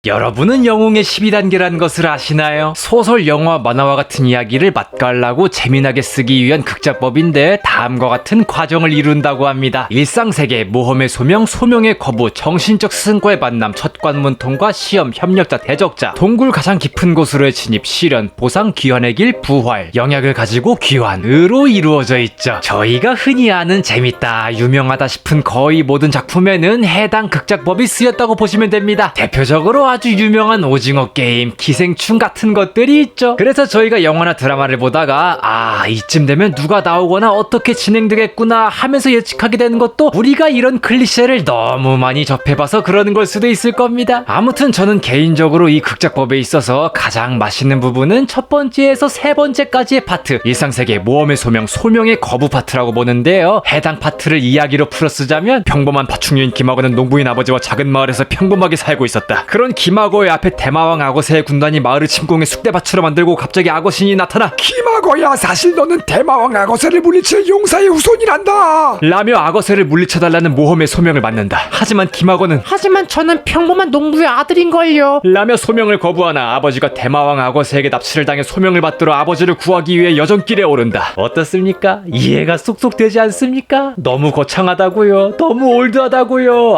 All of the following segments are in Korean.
여러분은 영웅의 12단계라는 것을 아시나요? 소설, 영화, 만화와 같은 이야기를 맛깔나고 재미나게 쓰기 위한 극작법인데 다음과 같은 과정을 이룬다고 합니다. 일상세계, 모험의 소명, 소명의 거부, 정신적 스승과의 만남, 첫 관문 통과, 시험, 협력자, 대적자, 동굴 가장 깊은 곳으로의 진입, 시련, 보상, 귀환의 길, 부활, 영약을 가지고 귀환으로 이루어져 있죠. 저희가 흔히 아는 재밌다, 유명하다 싶은 거의 모든 작품에는 해당 극작법이 쓰였다고 보시면 됩니다. 대표적으로 아주 유명한 오징어 게임, 기생충 같은 것들이 있죠. 그래서 저희가 영화나 드라마를 보다가 이쯤 되면 누가 나오거나 어떻게 진행되겠구나 하면서 예측하게 되는 것도 우리가 이런 클리셰를 너무 많이 접해봐서 그러는 걸 수도 있을 겁니다. 아무튼 저는 개인적으로 이 극작법에 있어서 가장 맛있는 부분은 첫 번째에서 세 번째까지의 파트, 일상세계, 모험의 소명, 소명의 거부 파트라고 보는데요. 해당 파트를 이야기로 풀어쓰자면 평범한 파충류인 김하고는 농부인 아버지와 작은 마을에서 평범하게 살고 있었다. 그런 김하고의 앞에 대마왕 아거세의 군단이 마을을 침공해 쑥대밭으로 만들고 갑자기 아거신이 나타나 김하고야, 사실 너는 대마왕 아거세를 물리칠 용사의 후손이란다 라며 아거세를 물리쳐달라는 모험의 소명을 받는다. 하지만 김하고는 하지만 저는 평범한 농부의 아들인걸요. 라며 소명을 거부하나 아버지가 대마왕 아거세에게 납치를 당해 소명을 받들어 아버지를 구하기 위해 여정길에 오른다. 어떻습니까? 이해가 쏙쏙 되지 않습니까? 너무 거창하다고요? 너무 올드하다고요?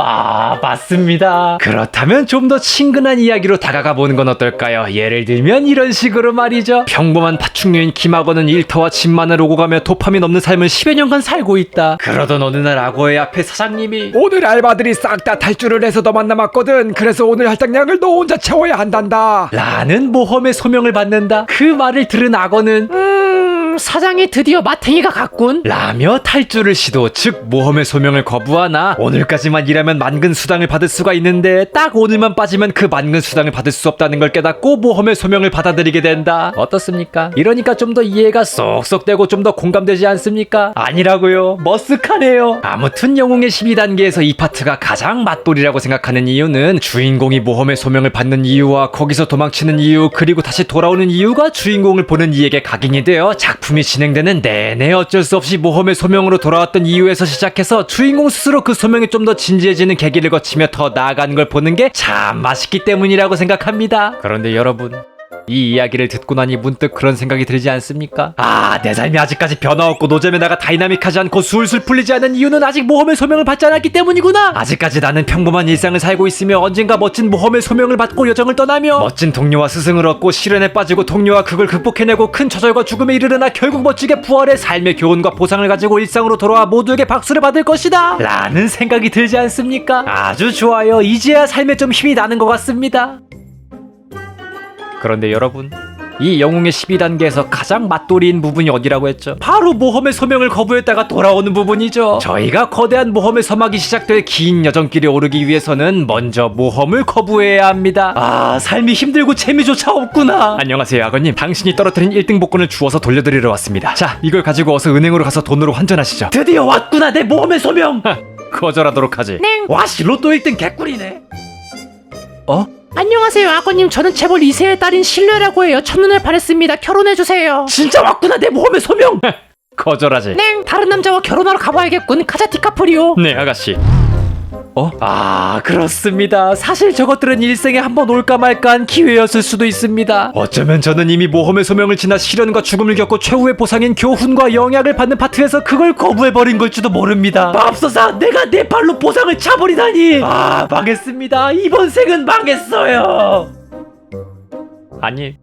맞습니다. 그렇다면 좀 더 친근한 이야기로 다가가 보는 건 어떨까요? 예를 들면 이런 식으로 말이죠. 평범한 파충류인 김하고는 일터와 집만을 오고 가며 도파민 없는 삶을 10여 년간 살고 있다. 그러던 어느 날 아거의 앞에 사장님이 오늘 알바들이 싹 다 탈주를 해서 너만 남았거든. 그래서 오늘 할당량을 너 혼자 채워야 한단다 라는 모험의 소명을 받는다. 그 말을 들은 악어는 사장이 드디어 마탱이가 갔군. 라며 탈주를 시도, 즉 모험의 소명을 거부하나 오늘까지만 일하면 만근 수당을 받을 수가 있는데 딱 오늘만 빠지면 그 만근 수당을 받을 수 없다는 걸 깨닫고 모험의 소명을 받아들이게 된다. 어떻습니까? 이러니까 좀 더 이해가 쏙쏙 되고 좀 더 공감되지 않습니까? 아니라고요. 머쓱하네요. 아무튼 영웅의 12단계에서 이 파트가 가장 맛돌이라고 생각하는 이유는 주인공이 모험의 소명을 받는 이유와 거기서 도망치는 이유, 그리고 다시 돌아오는 이유가 주인공을 보는 이에게 각인이 되어 작품이 진행되는 내내 어쩔 수 없이 모험의 소명으로 돌아왔던 이유에서 시작해서 주인공 스스로 그 소명이 좀 더 진지해지는 계기를 거치며 더 나아가는 걸 보는 게 참 맛있기 때문이라고 생각합니다. 그런데 여러분, 이 이야기를 듣고 나니 문득 그런 생각이 들지 않습니까? 내 삶이 아직까지 변화 없고 노잼에 나가 다이나믹하지 않고 술술 풀리지 않은 이유는 아직 모험의 소명을 받지 않았기 때문이구나. 아직까지 나는 평범한 일상을 살고 있으며 언젠가 멋진 모험의 소명을 받고 여정을 떠나며 멋진 동료와 스승을 얻고 시련에 빠지고 동료와 그걸 극복해내고 큰 좌절과 죽음에 이르르나 결국 멋지게 부활해 삶의 교훈과 보상을 가지고 일상으로 돌아와 모두에게 박수를 받을 것이다 라는 생각이 들지 않습니까? 아주 좋아요. 이제야 삶에 좀 힘이 나는 것 같습니다. 그런데 여러분, 이 영웅의 12단계에서 가장 맛돌이인 부분이 어디라고 했죠? 바로 모험의 소명을 거부했다가 돌아오는 부분이죠. 저희가 거대한 모험의 서막이 시작될 긴 여정길에 오르기 위해서는 먼저 모험을 거부해야 합니다. 삶이 힘들고 재미조차 없구나. 안녕하세요, 악어님. 당신이 떨어뜨린 1등 복권을 주워서 돌려드리러 왔습니다. 자, 이걸 가지고 어서 은행으로 가서 돈으로 환전하시죠. 드디어 왔구나, 내 모험의 소명. 거절하도록 하지. 네. 와씨, 로또 1등 개꿀이네. 안녕하세요, 아버님. 저는 재벌 2세의 딸인 신뢰라고 해요. 첫눈에 반했습니다. 결혼해주세요. 진짜 왔구나, 내 모험의 소명. 거절하지. 네, 다른 남자와 결혼하러 가봐야겠군. 가자, 디카프리오. 네, 아가씨. 그렇습니다. 사실 저것들은 일생에 한번 올까 말까한 기회였을 수도 있습니다. 어쩌면 저는 이미 모험의 소명을 지나 시련과 죽음을 겪고 최후의 보상인 교훈과 영약을 받는 파트에서 그걸 거부해버린 걸지도 모릅니다. 맙소사, 내가 내 발로 보상을 차버리다니. 망했습니다. 이번 생은 망했어요. 아니,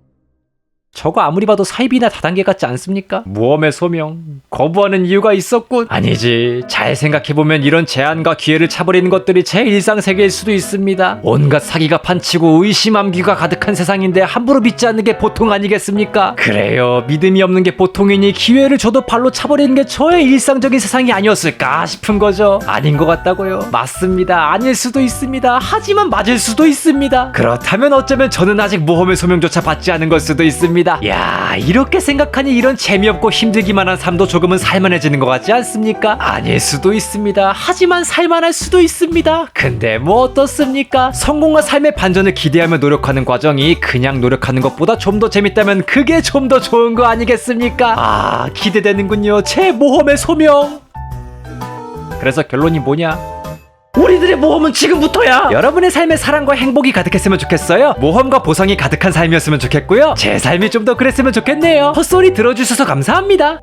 저거 아무리 봐도 사입이나 다단계 같지 않습니까? 모험의 소명 거부하는 이유가 있었군. 아니지, 잘 생각해보면 이런 제한과 기회를 차버리는 것들이 제 일상세계일 수도 있습니다. 온갖 사기가 판치고 의심암기가 가득한 세상인데 함부로 믿지 않는 게 보통 아니겠습니까? 그래요, 믿음이 없는 게 보통이니 기회를 줘도 발로 차버리는 게 저의 일상적인 세상이 아니었을까 싶은 거죠. 아닌 것 같다고요? 맞습니다. 아닐 수도 있습니다. 하지만 맞을 수도 있습니다. 그렇다면 어쩌면 저는 아직 모험의 소명조차 받지 않은 걸 수도 있습니다. 야, 이렇게 생각하니 이런 재미없고 힘들기만 한 삶도 조금은 살만해지는 것 같지 않습니까? 아닐 수도 있습니다. 하지만 살만할 수도 있습니다. 근데 뭐 어떻습니까? 성공과 삶의 반전을 기대하며 노력하는 과정이 그냥 노력하는 것보다 좀 더 재밌다면 그게 좀 더 좋은 거 아니겠습니까? 기대되는군요, 제 모험의 소명. 그래서 결론이 뭐냐? 우리들의 모험은 지금부터야. 여러분의 삶에 사랑과 행복이 가득했으면 좋겠어요. 모험과 보상이 가득한 삶이었으면 좋겠고요. 제 삶이 좀 더 그랬으면 좋겠네요. 헛소리 들어주셔서 감사합니다.